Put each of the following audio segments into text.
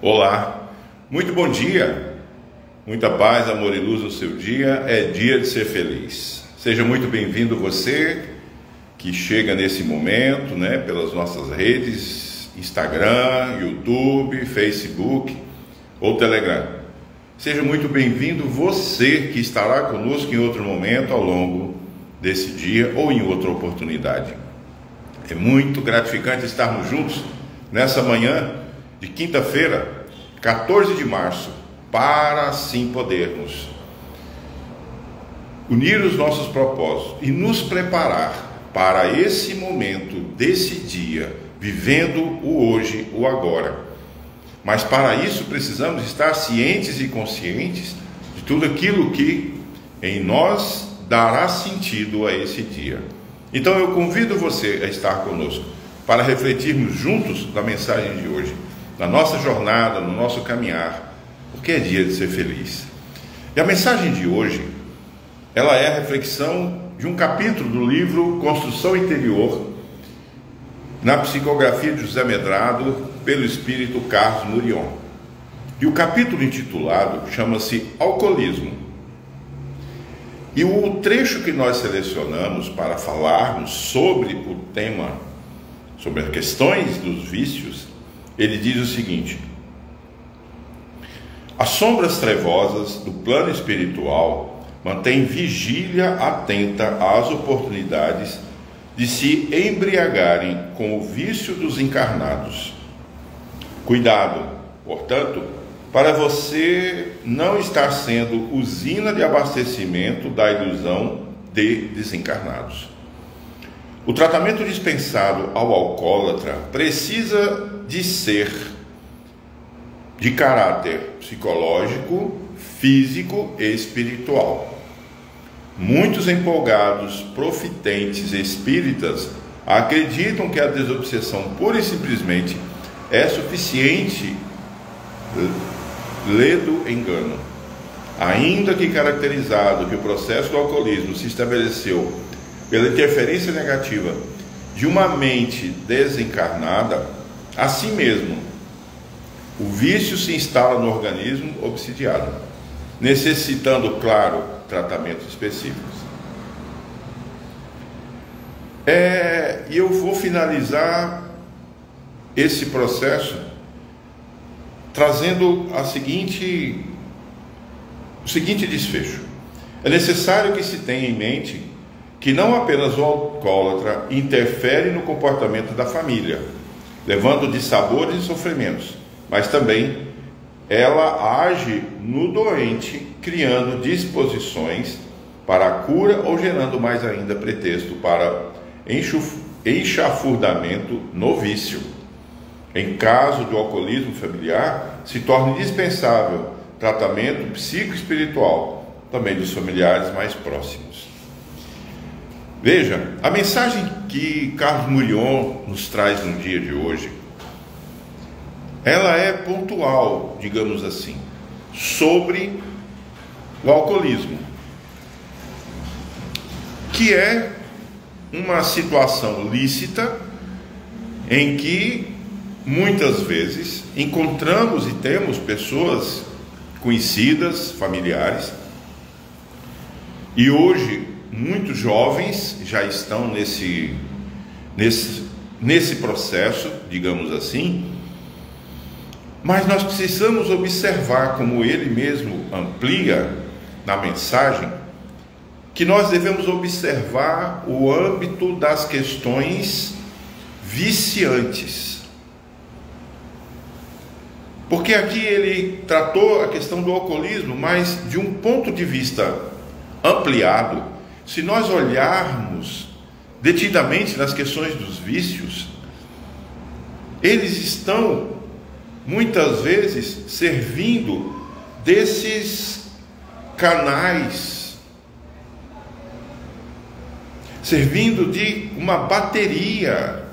Olá, muito bom dia, muita paz, amor e luz no seu dia, é dia de ser feliz. Seja muito bem-vindo você que chega nesse momento, pelas nossas redes, Instagram, YouTube, Facebook ou Telegram. Seja muito bem-vindo você que estará conosco em outro momento ao longo desse dia ou em outra oportunidade. É muito gratificante estarmos juntos nessa manhã de quinta-feira, 14 de março, para assim podermos unir os nossos propósitos e nos preparar para esse momento desse dia, vivendo o hoje, o agora. Mas para isso precisamos estar cientes e conscientes de tudo aquilo que em nós dará sentido a esse dia. Então eu convido você a estar conosco para refletirmos juntos na mensagem de hoje, na nossa jornada, no nosso caminhar, porque é dia de ser feliz. E a mensagem de hoje, ela é a reflexão de um capítulo do livro Construção Interior, na psicografia de José Medrado, pelo espírito Carlos Murion. E o capítulo intitulado chama-se Alcoolismo. E o trecho que nós selecionamos para falarmos sobre o tema, sobre as questões dos vícios, ele diz o seguinte: as sombras trevosas do plano espiritual mantêm vigília atenta às oportunidades de se embriagarem com o vício dos encarnados. Cuidado, portanto, para você não estar sendo usina de abastecimento da ilusão de desencarnados. O tratamento dispensado ao alcoólatra precisa de ser de caráter psicológico, físico e espiritual. Muitos empolgados, profitentes espíritas acreditam que a desobsessão pura e simplesmente é suficiente. Ledo engano. Ainda que caracterizado que o processo do alcoolismo se estabeleceu pela interferência negativa de uma mente desencarnada, assim mesmo, o vício se instala no organismo obsidiado, necessitando, claro, tratamentos específicos. E eu vou finalizar esse processo trazendo o seguinte desfecho. É necessário que se tenha em mente que não apenas o alcoólatra interfere no comportamento da família, levando dissabores e sofrimentos, mas também ela age no doente, criando disposições para a cura ou gerando mais ainda pretexto para enxafurdamento no vício. Em caso do alcoolismo familiar, se torna indispensável tratamento psicoespiritual, também dos familiares mais próximos. Veja, a mensagem que Carlos Murion nos traz no dia de hoje, ela é pontual, digamos assim, sobre o alcoolismo, que é uma situação lícita em que muitas vezes encontramos e temos pessoas conhecidas, familiares, e hoje muitos jovens já estão nesse processo, digamos assim, mas nós precisamos observar, como ele mesmo amplia na mensagem, que nós devemos observar o âmbito das questões viciantes. Porque aqui ele tratou a questão do alcoolismo, mas de um ponto de vista ampliado. Se nós olharmos detidamente nas questões dos vícios, eles estão muitas vezes servindo desses canais, servindo de uma bateria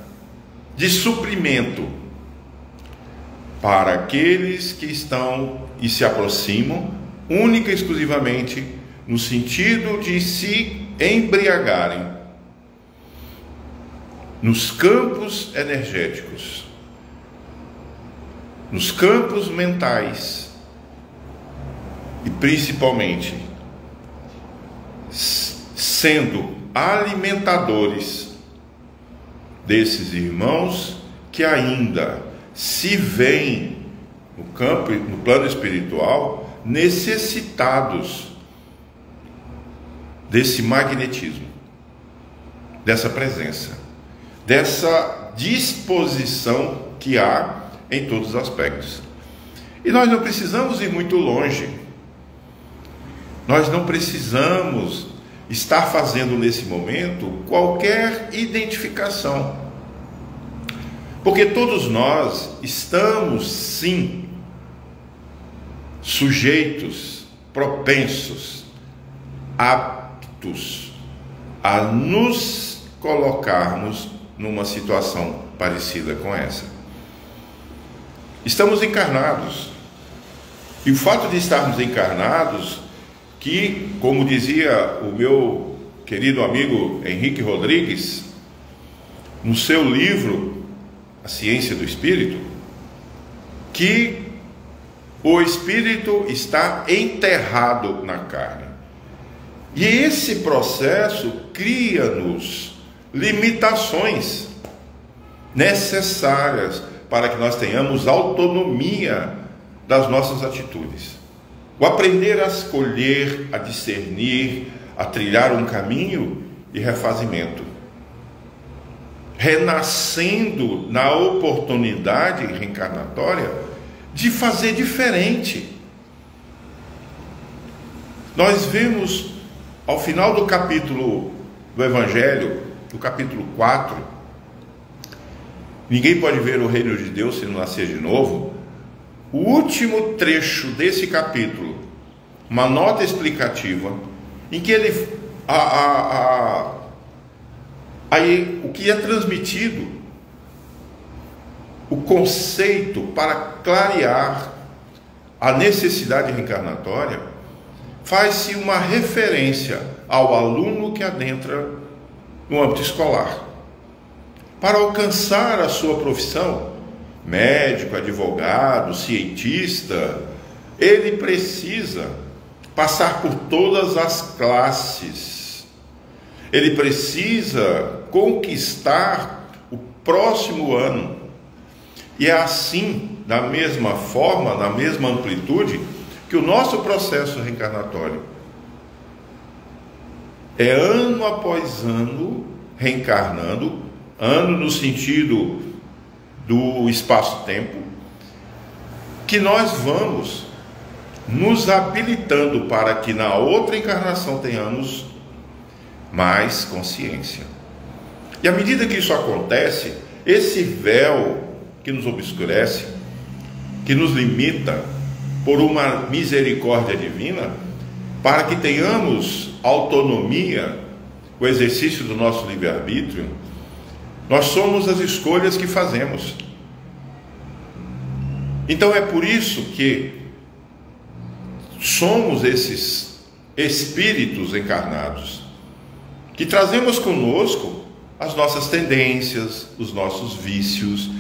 de suprimento para aqueles que estão e se aproximam única e exclusivamente no sentido de se embriagarem nos campos energéticos nos campos mentais e principalmente sendo alimentadores desses irmãos que ainda se veem no campo, no plano espiritual, necessitados desse magnetismo, dessa presença, dessa disposição que há em todos os aspectos. E nós não precisamos ir muito longe. Nós não precisamos estar fazendo nesse momento qualquer identificação, porque todos nós estamos sim sujeitos, propensos, aptos a nos colocarmos numa situação parecida com essa. Estamos encarnados, e o fato de estarmos encarnados, que, como dizia o meu querido amigo Henrique Rodrigues, no seu livro A Ciência do Espírito, que o espírito está enterrado na carne. E esse processo cria-nos limitações necessárias para que nós tenhamos autonomia das nossas atitudes. O aprender a escolher, a discernir, a trilhar um caminho de refazimento, renascendo na oportunidade reencarnatória de fazer diferente. Nós vemos ao final do capítulo do Evangelho, do capítulo 4, ninguém pode ver o reino de Deus se não nascer de novo. O último trecho desse capítulo, uma nota explicativa, em que ele aí o que é transmitido, o conceito para clarear a necessidade reencarnatória, faz-se uma referência ao aluno que adentra no âmbito escolar. Para alcançar a sua profissão, médico, advogado, cientista, ele precisa passar por todas as classes. Ele precisa conquistar o próximo ano. E é assim, da mesma forma, na mesma amplitude, que o nosso processo reencarnatório é ano após ano reencarnando, ano no sentido do espaço-tempo, que nós vamos nos habilitando para que na outra encarnação tenhamos mais consciência. E à medida que isso acontece, esse véu que nos obscurece, que nos limita por uma misericórdia divina, para que tenhamos autonomia, o exercício do nosso livre-arbítrio, nós somos as escolhas que fazemos. Então é por isso que somos esses espíritos encarnados, que trazemos conosco as nossas tendências, os nossos vícios,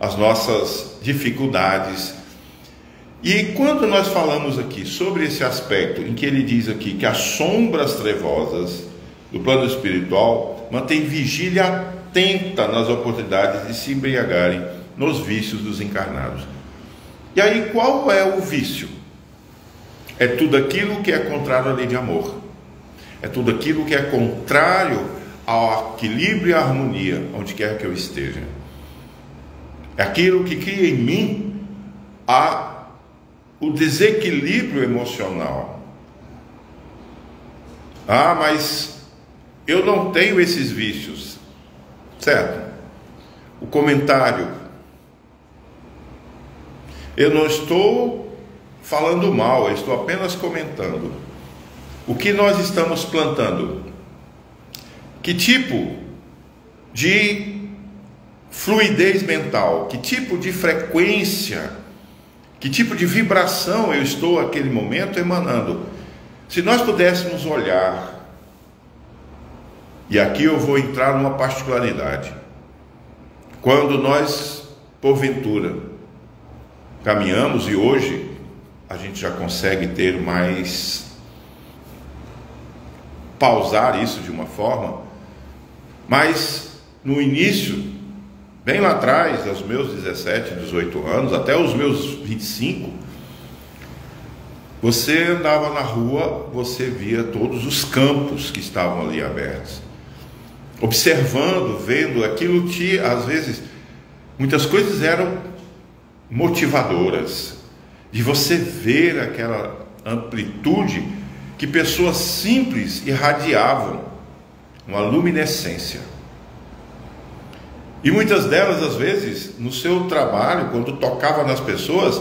as nossas dificuldades. E quando nós falamos aqui sobre esse aspecto em que ele diz aqui que as sombras trevosas do plano espiritual mantêm vigília atenta nas oportunidades de se embriagarem nos vícios dos encarnados. E aí, qual é o vício? É tudo aquilo que é contrário à lei de amor. É tudo aquilo que é contrário ao equilíbrio e à harmonia, onde quer que eu esteja. É aquilo que cria em mim o desequilíbrio emocional. Ah, mas eu não tenho esses vícios. Certo? O comentário. Eu não estou falando mal, eu estou apenas comentando. O que nós estamos plantando? Que tipo de fluidez mental? Que tipo de frequência? Que tipo de vibração eu estou naquele momento emanando? Se nós pudéssemos olhar, e aqui eu vou entrar numa particularidade, quando nós, porventura, caminhamos, e hoje a gente já consegue ter mais, pausar isso de uma forma, mas no início, bem lá atrás, aos meus 17, 18 anos, até os meus 25, você andava na rua, você via todos os campos que estavam ali abertos, observando, vendo aquilo que, às vezes, muitas coisas eram motivadoras, de você ver aquela amplitude que pessoas simples irradiavam, uma luminescência. E muitas delas, às vezes, no seu trabalho, quando tocava nas pessoas,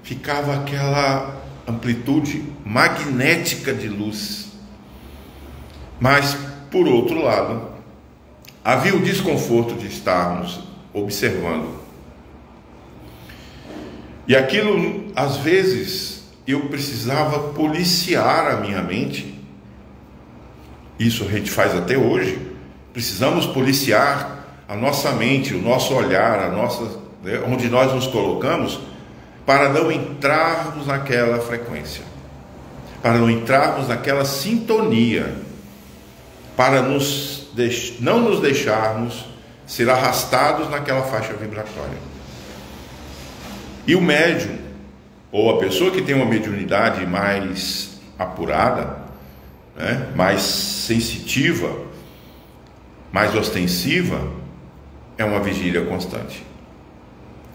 ficava aquela amplitude magnética de luz. Mas, por outro lado, havia o desconforto de estarmos observando. E aquilo, às vezes, eu precisava policiar a minha mente. Isso a gente faz até hoje. Precisamos policiar a nossa mente, o nosso olhar, onde nós nos colocamos, para não entrarmos naquela frequência, para não entrarmos naquela sintonia, para não nos deixarmos ser arrastados naquela faixa vibratória. E o médium, ou a pessoa que tem uma mediunidade mais apurada, né, mais sensitiva, mais ostensiva, é uma vigília constante.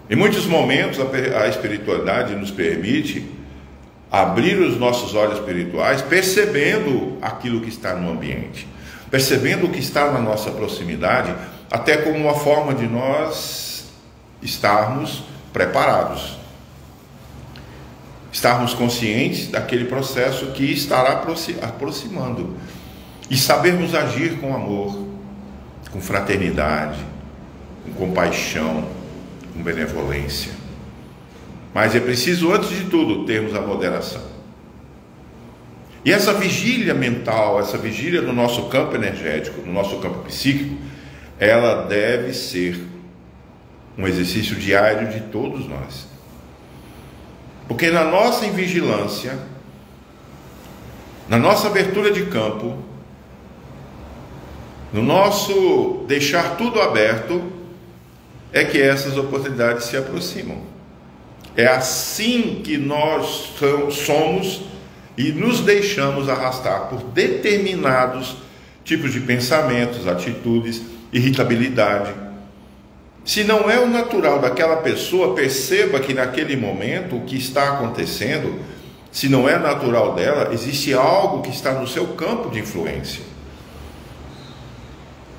Em muitos momentos a espiritualidade nos permite abrir os nossos olhos espirituais, percebendo aquilo que está no ambiente, percebendo o que está na nossa proximidade, até como uma forma de nós estarmos preparados, estarmos conscientes daquele processo que estará aproximando, e sabermos agir com amor, com fraternidade, com compaixão, com benevolência. Mas é preciso, antes de tudo, termos a moderação. E essa vigília mental, essa vigília no nosso campo energético, no nosso campo psíquico, ela deve ser um exercício diário de todos nós. Porque na nossa invigilância, na nossa abertura de campo, no nosso deixar tudo aberto, é que essas oportunidades se aproximam. É assim que nós somos e nos deixamos arrastar por determinados tipos de pensamentos, atitudes, irritabilidade. Se não é o natural daquela pessoa, perceba que naquele momento o que está acontecendo, se não é natural dela, existe algo que está no seu campo de influência.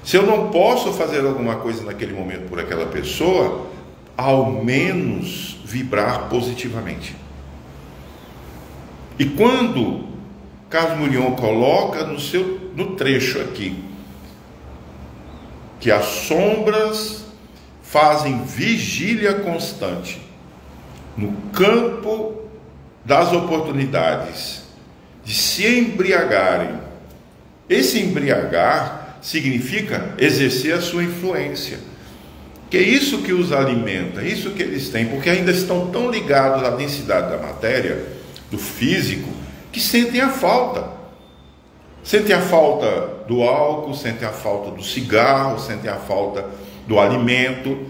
Se eu não posso fazer alguma coisa naquele momento por aquela pessoa, ao menos vibrar positivamente. E quando Carlos Murion coloca no trecho aqui, que as sombras fazem vigília constante no campo das oportunidades de se embriagarem. Esse embriagar significa exercer a sua influência, que é isso que os alimenta, é isso que eles têm, porque ainda estão tão ligados à densidade da matéria, do físico, que sentem a falta do álcool, sentem a falta do cigarro, sentem a falta do alimento,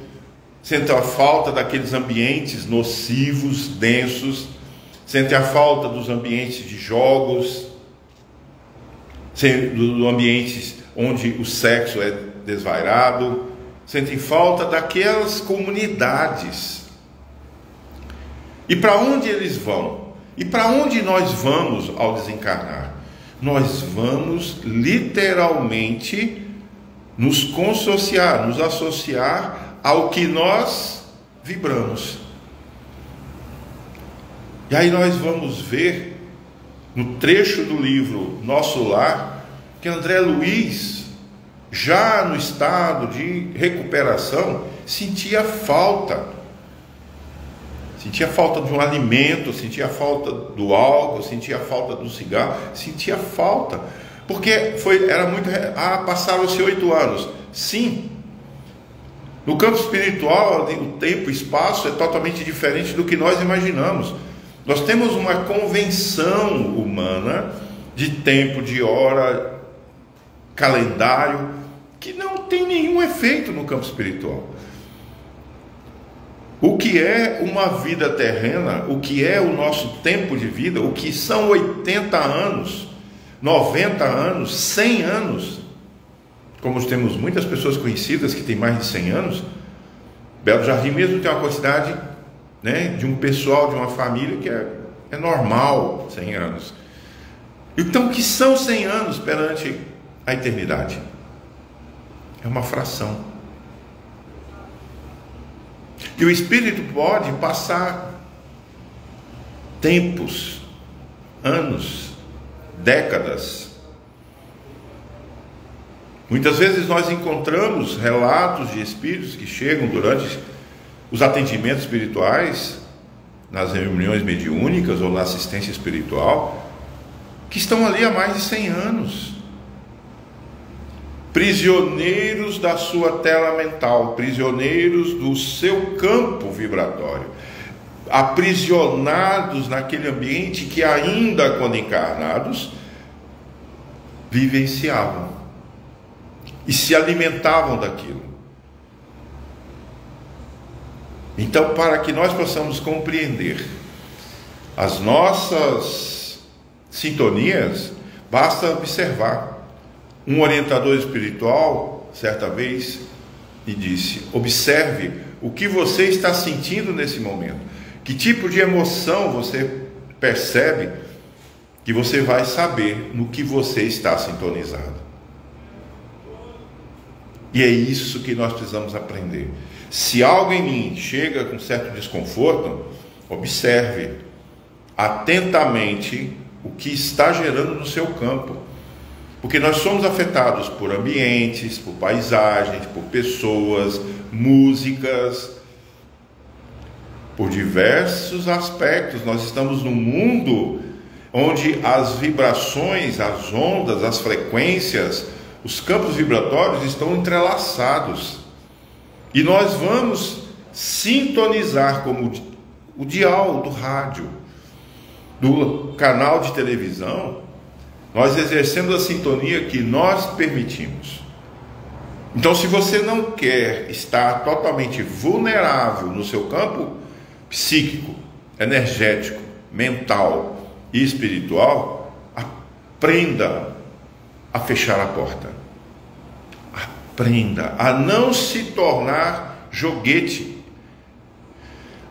sentem a falta daqueles ambientes nocivos, densos, sentem a falta dos ambientes de jogos, dos ambientes onde o sexo é desvairado, sentem falta daquelas comunidades. E para onde eles vão? E para onde nós vamos ao desencarnar? Nós vamos literalmente nos consociar, nos associar ao que nós vibramos. E aí nós vamos ver no trecho do livro Nosso Lar, que André Luiz, já no estado de recuperação, sentia falta de um alimento, sentia falta do álcool, sentia falta do cigarro, sentia falta, porque passaram-se 8 anos, sim, No campo espiritual, o tempo e o espaço é totalmente diferente do que nós imaginamos. Nós temos uma convenção humana de tempo, de hora, calendário, que não tem nenhum efeito no campo espiritual. O que é uma vida terrena, o que é o nosso tempo de vida, o que são 80 anos, 90 anos, 100 anos, como temos muitas pessoas conhecidas que têm mais de 100 anos. Belo Jardim mesmo tem uma quantidade, né, de um pessoal, de uma família que é normal, 100 anos. Então, o que são 100 anos perante a eternidade? É uma fração. E o Espírito pode passar tempos, anos, décadas. Muitas vezes nós encontramos relatos de espíritos que chegam durante os atendimentos espirituais, nas reuniões mediúnicas ou na assistência espiritual, que estão ali há mais de 100 anos, prisioneiros da sua tela mental, prisioneiros do seu campo vibratório, aprisionados naquele ambiente que ainda quando encarnados vivenciavam e se alimentavam daquilo. Então, para que nós possamos compreender as nossas sintonias, basta observar. Um orientador espiritual, certa vez, me disse: observe o que você está sentindo nesse momento, que tipo de emoção você percebe, que você vai saber no que você está sintonizado. E é isso que nós precisamos aprender. Se algo em mim chega com certo desconforto, observe atentamente o que está gerando no seu campo. Porque nós somos afetados por ambientes, por paisagens, por pessoas, músicas, por diversos aspectos. Nós estamos num mundo onde as vibrações, as ondas, as frequências, os campos vibratórios estão entrelaçados. E nós vamos sintonizar como o dial do rádio, do canal de televisão, nós exercemos a sintonia que nós permitimos. Então, se você não quer estar totalmente vulnerável no seu campo psíquico, energético, mental e espiritual, aprenda a fechar a porta. Aprenda a não se tornar joguete,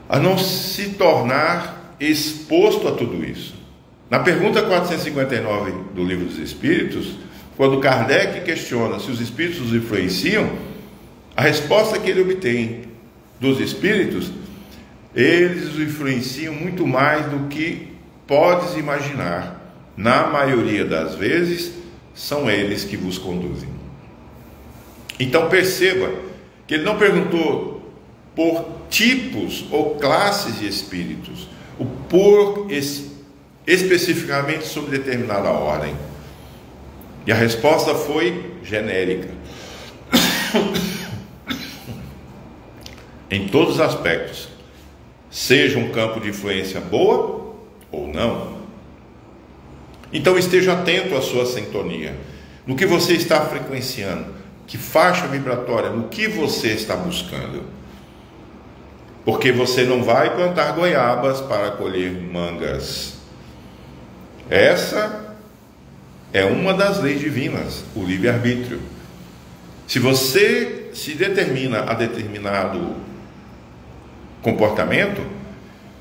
a não se tornar exposto a tudo isso. Na pergunta 459 do Livro dos Espíritos, quando Kardec questiona se os espíritos os influenciam, a resposta que ele obtém dos espíritos: eles os influenciam muito mais do que podes imaginar. Na maioria das vezes, são eles que vos conduzem. Então perceba que ele não perguntou por tipos ou classes de espíritos, o por especificamente sobre determinada ordem. E a resposta foi genérica. Em todos os aspectos, seja um campo de influência boa ou não. Então esteja atento à sua sintonia, no que você está frequenciando, que faixa vibratória, no que você está buscando. Porque você não vai plantar goiabas para colher mangas. Essa é uma das leis divinas, o livre-arbítrio. Se você se determina a determinado comportamento,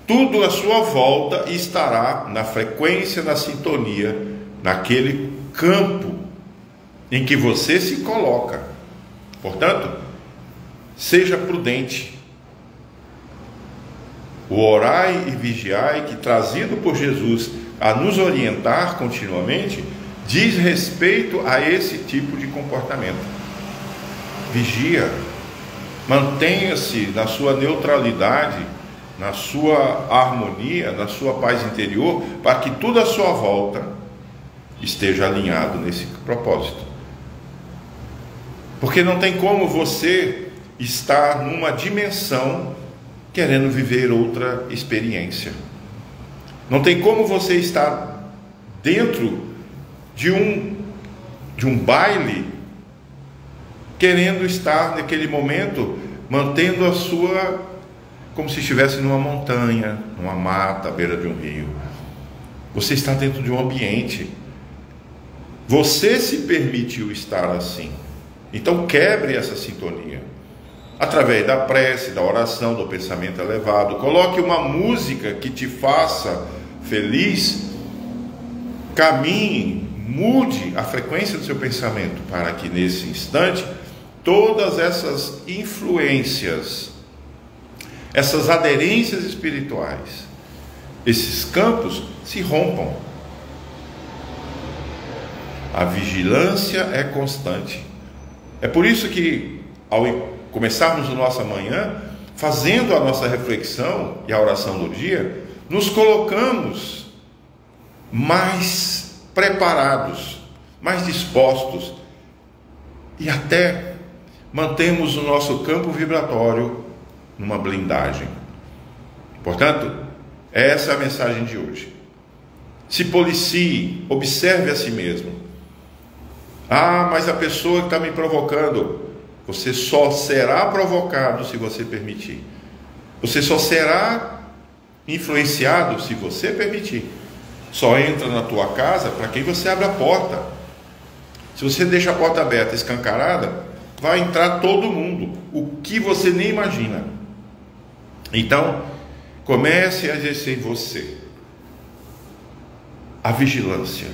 tudo à sua volta estará na frequência, na sintonia, naquele campo em que você se coloca. Portanto, seja prudente. O orai e vigiai, que trazido por Jesus a nos orientar continuamente, diz respeito a esse tipo de comportamento. Vigia, mantenha-se na sua neutralidade, na sua harmonia, na sua paz interior, para que tudo à sua volta esteja alinhado nesse propósito. Porque não tem como você estar numa dimensão querendo viver outra experiência. Não tem como você estar dentro de um baile querendo estar naquele momento mantendo a sua, como se estivesse numa montanha, numa mata, à beira de um rio. Você está dentro de um ambiente. Você se permitiu estar assim. Então quebre essa sintonia. Através da prece, da oração, do pensamento elevado. Coloque uma música que te faça feliz. Caminhe, mude a frequência do seu pensamento para que nesse instante todas essas influências, essas aderências espirituais, esses campos se rompam. A vigilância é constante. É por isso que, ao começarmos a nossa manhã, fazendo a nossa reflexão e a oração do dia, nos colocamos mais preparados, mais dispostos e até mantemos o nosso campo vibratório numa blindagem. Portanto, essa é a mensagem de hoje. Se policie, observe a si mesmo. Ah, mas a pessoa que está me provocando, você só será provocado se você permitir. Você só será influenciado se você permitir. Só entra na tua casa para quem você abre a porta. Se você deixa a porta aberta, escancarada, vai entrar todo mundo, o que você nem imagina. Então, comece a exercer em você a vigilância,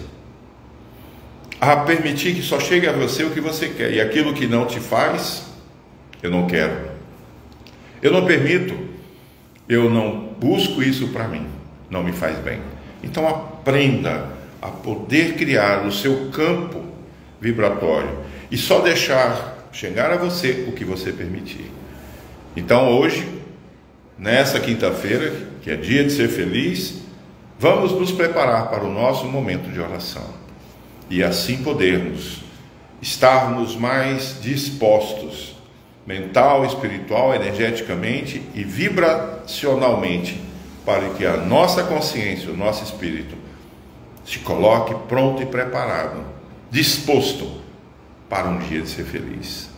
a permitir que só chegue a você o que você quer, e aquilo que não te faz, eu não quero, eu não permito, eu não busco isso para mim, não me faz bem. Então aprenda a poder criar o seu campo vibratório e só deixar chegar a você o que você permitir. Então hoje, nessa quinta-feira, que é dia de ser feliz, vamos nos preparar para o nosso momento de oração e assim podermos estarmos mais dispostos, mental, espiritual, energeticamente e vibracionalmente, para que a nossa consciência, o nosso espírito se coloque pronto e preparado, disposto para um dia de ser feliz.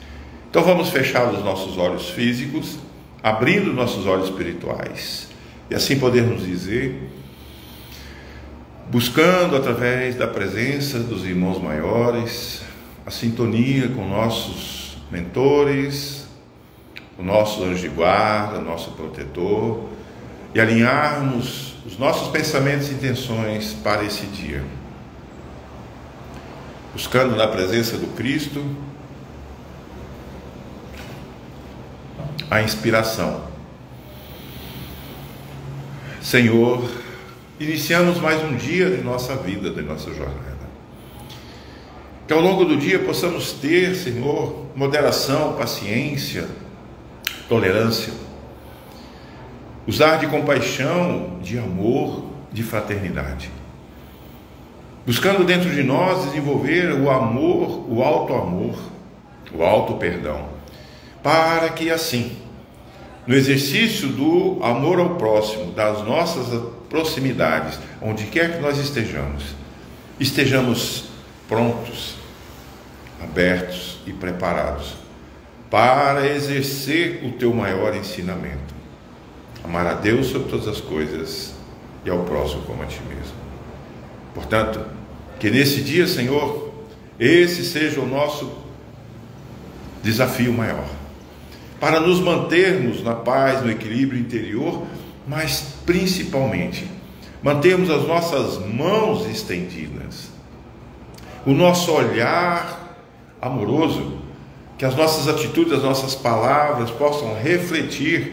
Então vamos fechar os nossos olhos físicos, abrindo nossos olhos espirituais, e assim podermos dizer, buscando através da presença dos irmãos maiores, a sintonia com nossos mentores, o nosso anjo de guarda, nosso protetor, e alinharmos os nossos pensamentos e intenções para esse dia, buscando na presença do Cristo a inspiração. Senhor, iniciamos mais um dia de nossa vida, de nossa jornada. Que ao longo do dia possamos ter, Senhor, moderação, paciência, tolerância, usar de compaixão, de amor, de fraternidade, buscando dentro de nós desenvolver o amor, o auto-amor, o auto-perdão, para que assim, no exercício do amor ao próximo, das nossas proximidades, onde quer que nós estejamos prontos, abertos e preparados para exercer o teu maior ensinamento: amar a Deus sobre todas as coisas e ao próximo como a ti mesmo. Portanto, que nesse dia, Senhor, esse seja o nosso desafio maior, para nos mantermos na paz, no equilíbrio interior, mas principalmente mantermos as nossas mãos estendidas, o nosso olhar amoroso, que as nossas atitudes, as nossas palavras possam refletir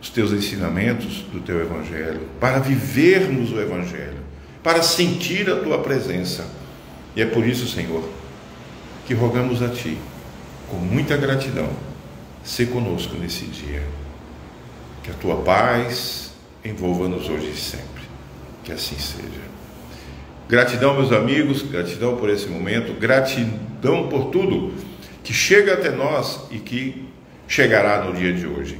os teus ensinamentos do teu Evangelho, para vivermos o Evangelho, para sentir a tua presença. E é por isso, Senhor, que rogamos a ti, com muita gratidão, sê conosco nesse dia. Que a tua paz envolva-nos hoje e sempre. Que assim seja. Gratidão, meus amigos, gratidão por esse momento, gratidão por tudo que chega até nós e que chegará no dia de hoje.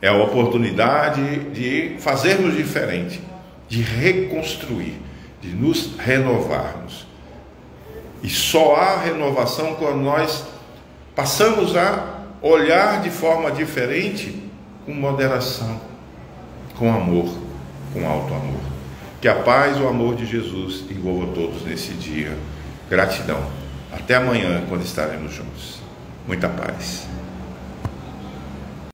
É a oportunidade de fazermos diferente, de reconstruir, de nos renovarmos. E só há renovação quando nós passamos a olhar de forma diferente, com moderação, com amor, com alto amor. Que a paz e o amor de Jesus envolvam todos nesse dia. Gratidão. Até amanhã, quando estaremos juntos. Muita paz.